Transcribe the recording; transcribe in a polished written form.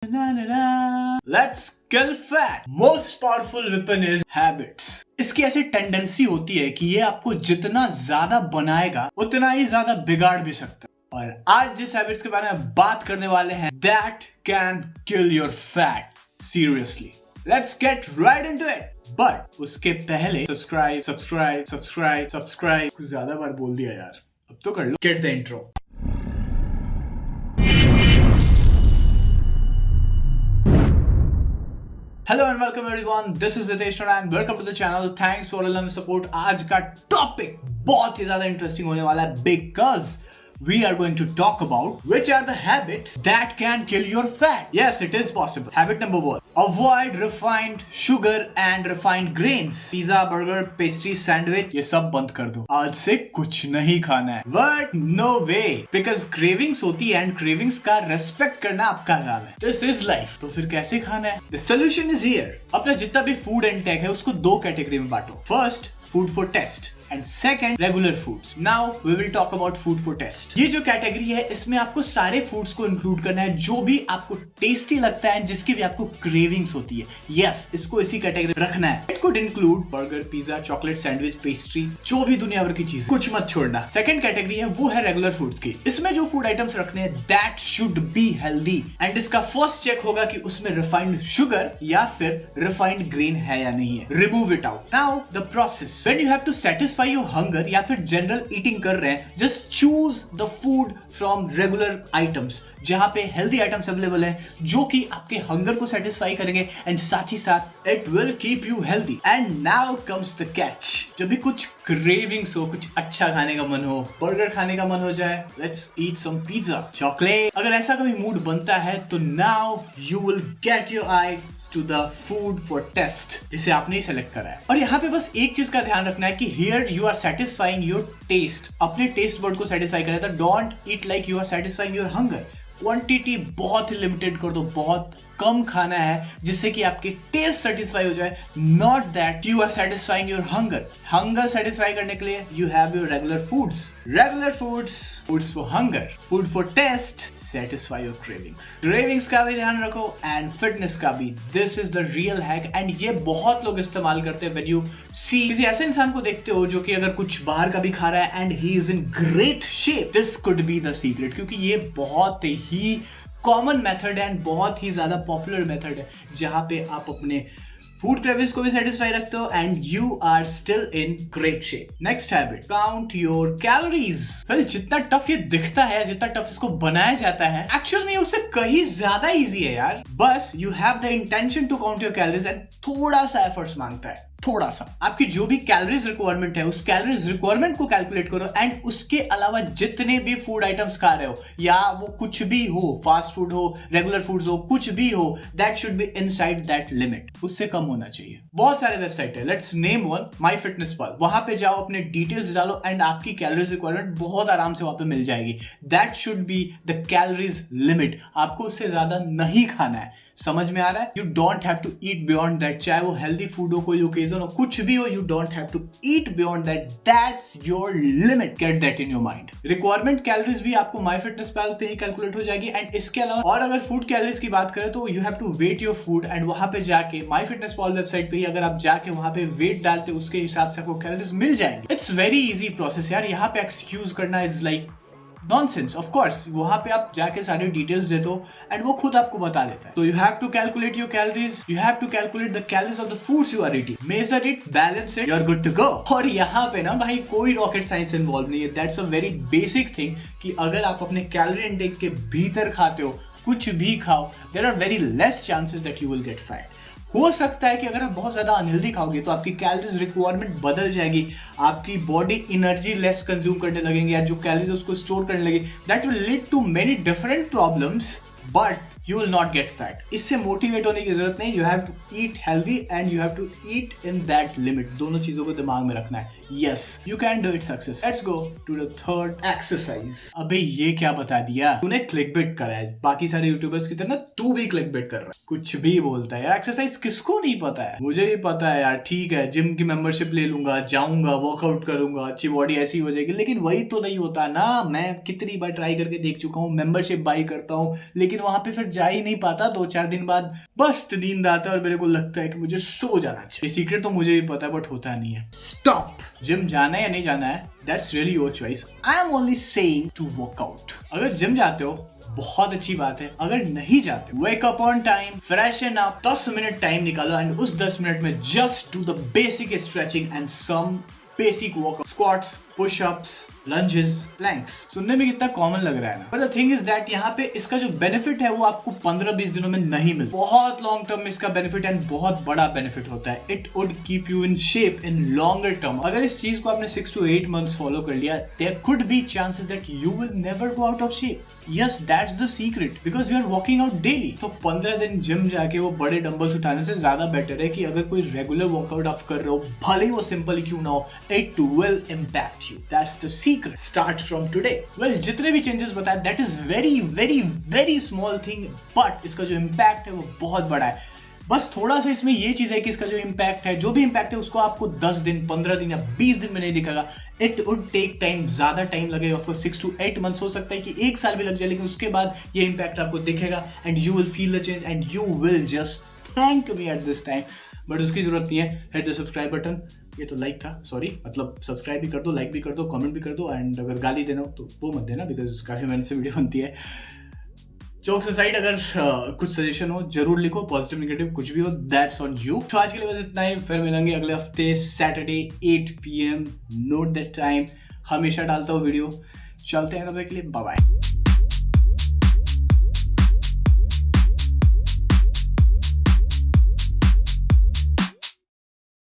Let's kill fat. Most powerful weapon is habits. इसकी ऐसी tendency होती है कि ये आपको जितना ज्यादा बनाएगा उतना ही ज्यादा बिगाड़ भी सकता है। और आज जिस हैबिट्स के बारे में बात करने वाले हैं, that can kill your fat. Seriously. Let's get right into it. But उसके पहले subscribe. कुछ ज्यादा बार बोल दिया यार, अब तो कर लो। Get the intro. Hello and welcome everyone, this is Ritesh and welcome to the channel. Thanks for all support. आज का टॉपिक बहुत ही ज्यादा इंटरेस्टिंग होने वाला है because we are going to talk about which are the habits that can kill your fat. Yes, it is possible. Habit number 1, avoid refined sugar and refined grains. Pizza, burger, pastry, sandwich, ये सब बंद कर दो। आज से कुछ नहीं खाना है। But no way, because cravings होती है and cravings का respect करना आपका काम है। This is life. तो फिर कैसे खाना है? The solution is here. अपना जितना भी फूड इंटेक है उसको दो कैटेगरी में बांटो। First, food for test. And second, regular foods. Now we will talk about food for test. ये जो कैटेगरी है इसमें आपको सारे फूड्स को इंक्लूड करना है जो भी आपको टेस्टी लगता है, जिसकी भी आपको क्रेविंग्स होती है। यस, इसको इसी कैटेगरी में रखना है। It could include burger, pizza, chocolate, sandwich, pastry, जो भी दुनिया भर की चीज, कुछ मत छोड़ना। सेकंड कैटेगरी है वो है रेगुलर फूड्स की। इसमें जो फूड आइटम्स रखने हैं that should be healthy and इसका फर्स्ट चेक होगा कि उसमें रिफाइंड शुगर या फिर रिफाइंड ग्रेन है या नहीं है। Remove it out. Now the process, when you have to satisfy your hunger या फिर जनरल ईटिंग कर रहे हैं, just choose the food from regular items, जहां पे हेल्दी आइटम्स अवेलेबल हैं जो कि आपके हंगर को सेटिस्फाई करेंगे एंड साथ ही साथ it will keep you healthy. And now comes the catch. जब भी कुछ क्रेविंग्स हो, कुछ अच्छा खाने का मन हो, बर्गर खाने का मन हो जाए, let's eat some pizza, chocolate, अगर ऐसा कभी मूड बनता है तो now you will get your eye to the food for test जिसे आपने ही सेलेक्ट करा है। और यहाँ पे बस एक चीज का ध्यान रखना है कि here you are satisfying your taste, अपने टेस्ट वर्ड को सेटिस्फाई करें। तो don't eat like you are satisfying your hunger. Quantity बहुत ही लिमिटेड कर दो, बहुत कम खाना है जिससे कि आपके टेस्ट सेटिस्फाई हो जाए, not that you are satisfying your hunger. Hunger satisfy करने के लिए you have your regular foods for hunger, food for taste, satisfy your cravings का भी ध्यान रखो एंड फिटनेस का भी। This is the real hack and ये बहुत लोग इस्तेमाल करते हैं। व्हेन यू सी किसी ऐसे इंसान को देखते हो जो कि अगर कुछ बाहर का भी खा रहा है and he is in great shape, this could be the secret, क्योंकि ये बहुत ही कॉमन मेथड है एंड बहुत ही ज्यादा पॉपुलर मेथड है जहां पे आप अपने फूड क्रेविंग्स को भी सेटिस्फाई रखते हो and you are still in great shape. Next habit, count your calories. फिर जितना टफ ये दिखता है, जितना टफ इसको बनाया जाता है, एक्चुअल में उससे कहीं ज्यादा इजी है यार। बस you have the intention to count your calories and थोड़ा सा एफर्ट्स मांगता है, थोड़ा सा। आपकी जो भी कैलोरीज रिक्वायरमेंट है उस कैलोरीज रिक्वायरमेंट को कैलकुलेट करो एंड उसके अलावा जितने भी फूड आइटम्स खा रहे हो, या वो कुछ भी हो, फास्ट फूड हो, रेगुलर फूड्स हो, कुछ भी हो, that should be inside that limit, उससे कम होना चाहिए। बहुत सारे वेबसाइट है, लेट्स नेम वन, MyFitnessPal। वहां पे जाओ, अपने डिटेल्स डालो एंड आपकी कैलोरीज रिक्वायरमेंट बहुत आराम से वहां पे मिल जाएगी। That should be the calories limit. आपको उससे ज्यादा नहीं खाना है। समझ में आ रहा है? You don't have to eat beyond that, चाहे वो हेल्दी फूड हो, कोई ओकेजन हो, कुछ भी हो, you don't have to eat beyond that. That's your limit. Get that in your mind. Requirement calories भी आपको MyFitnessPal पे ही कैलकुलेट हो जाएगी एंड इसके अलावा और अगर फूड कैलोरीज की बात करें तो you have to weight your food and वहां पे जाके MyFitnessPal वेबसाइट पे ही अगर आप जाके वहां पे वेट डालते उसके हिसाब से आपको कैलोरीज मिल जाएंगे। इट्स वेरी इजी प्रोसेस यार। यहाँ पे एक्सक्यूज करना is like nonsense. Of course वहां पे आप जाके सारी डिटेल्स दे दो एंड वो खुद आपको बता देता है। तो you have to calculate your calories, you have to calculate the calories of the foods you are eating, measure it, balance it, you are good to go. और यहाँ पे ना भाई कोई रॉकेट साइंस इन्वॉल्व नहीं है। That's a very basic thing कि अगर आप अपने कैलोरी इनटेक के भीतर खाते हो, कुछ भी खाओ, there are very less chances that you will get fat. हो सकता है कि अगर आप बहुत ज्यादा अनहेल्दी खाओगे तो आपकी कैलोरीज रिक्वायरमेंट बदल जाएगी, आपकी बॉडी एनर्जी लेस कंज्यूम करने लगेंगे या जो कैलोरीज उसको स्टोर करने लगेगी। That will lead to many different problems but you will not get fat. इससे मोटिवेट होने की जरूरत नहीं। You have to eat healthy and you have to eat in that limit. दोनों चीजों को दिमाग में रखना है। Yes, you can do it success. Let's go to the third exercise. अबे ये क्या बता दिया तूने? क्लिकबेट करा है। बाकी सारे यूट्यूबर्स की तरह तू भी क्लिकबेट कर रहा है, कुछ भी बोलता है यार। एक्सरसाइज किसको नहीं पता है? मुझे भी पता है यार। ठीक है, जिम की मेंबरशिप ले लूंगा, जाऊंगा, वर्कआउट करूंगा, अच्छी बॉडी ऐसी हो जाएगी, लेकिन वही तो नहीं होता ना। मैं कितनी बार ट्राई करके देख चुका हूँ, मेंबरशिप बाई करता हूँ, लेकिन वहां पे फिर जा ही नहीं पाता, 2-4 दिन बाद बस नींद आता है और मेरे को लगता है कि मुझे सो जाना चाहिए। ये सीक्रेट तो मुझे भी पता है बट होता नहीं है। स्टॉप। जिम जाना है या नहीं जाना है, that's really your choice. I am only saying to work out. अगर जिम जाते हो बहुत अच्छी बात है, अगर नहीं जाते wake up on time, freshen up, 10 minute time निकालो एंड उस 10 मिनट में just do the basic stretching and some basic workout, squats, pushups, lunges, planks. सुनने में कितना कॉमन लग रहा है ना, but the thing is that यहाँ पे इसका जो बेनिफिट है वो आपको 15-20 दिनों में नहीं मिलता। बहुत लॉन्ग टर्म में इसका बेनिफिट एंड बहुत बड़ा बेनिफिट होता है। It would keep you in shape in longer term. अगर इस चीज को आपने 6 to 8 months फॉलो कर लिया, there could be chances that you will never go out of shape. Yes, that's the secret, because you are working out daily. तो 15 दिन gym जाके वो बड़े डंबल्स उठाने से ज्यादा बेटर है कि अगर कोई रेगुलर वर्कआउट आप कर रहे हो, भले ही वो सिंपल क्यों ना हो, it will impact you. That's the secret. Start from today. Well, जितने भी चेंजेस बताए that is very very very small thing, but इसका जो इम्पैक्ट है वो बहुत बड़ा है। बस थोड़ा सा इसमें ये चीज है कि इसका जो इम्पैक्ट है, जो भी इम्पैक्ट है, उसको आपको 10 दिन, 15 दिन या 20 दिन में नहीं दिखेगा। इट वुड टेक टाइम, ज्यादा टाइम लगेगा। आपको 6 to 8 months, हो सकता है कि 1 साल भी लग जाए, लेकिन उसके बाद ये इम्पैक्ट आपको दिखेगा and you will feel the change and you will just thank me at this time. But उसकी जरूरत नहीं है। Hit the subscribe button. ये तो लाइक था, सॉरी, मतलब सब्सक्राइब भी कर दो, लाइक भी कर दो, कमेंट भी कर दो, एंड अगर गाली देना हो तो वो मत देना, बिकॉज काफ़ी मेहनत से वीडियो बनती है। जोक्स असाइड, अगर कुछ सजेशन हो जरूर लिखो, पॉजिटिव नेगेटिव कुछ भी हो, दैट्स ऑन यू। तो आज के लिए बस इतना ही, फिर मिलेंगे अगले हफ्ते Saturday 8 PM। Note that time, हमेशा डालता हूँ वीडियो। चलते हैं, तब तक के लिए बाय बाय।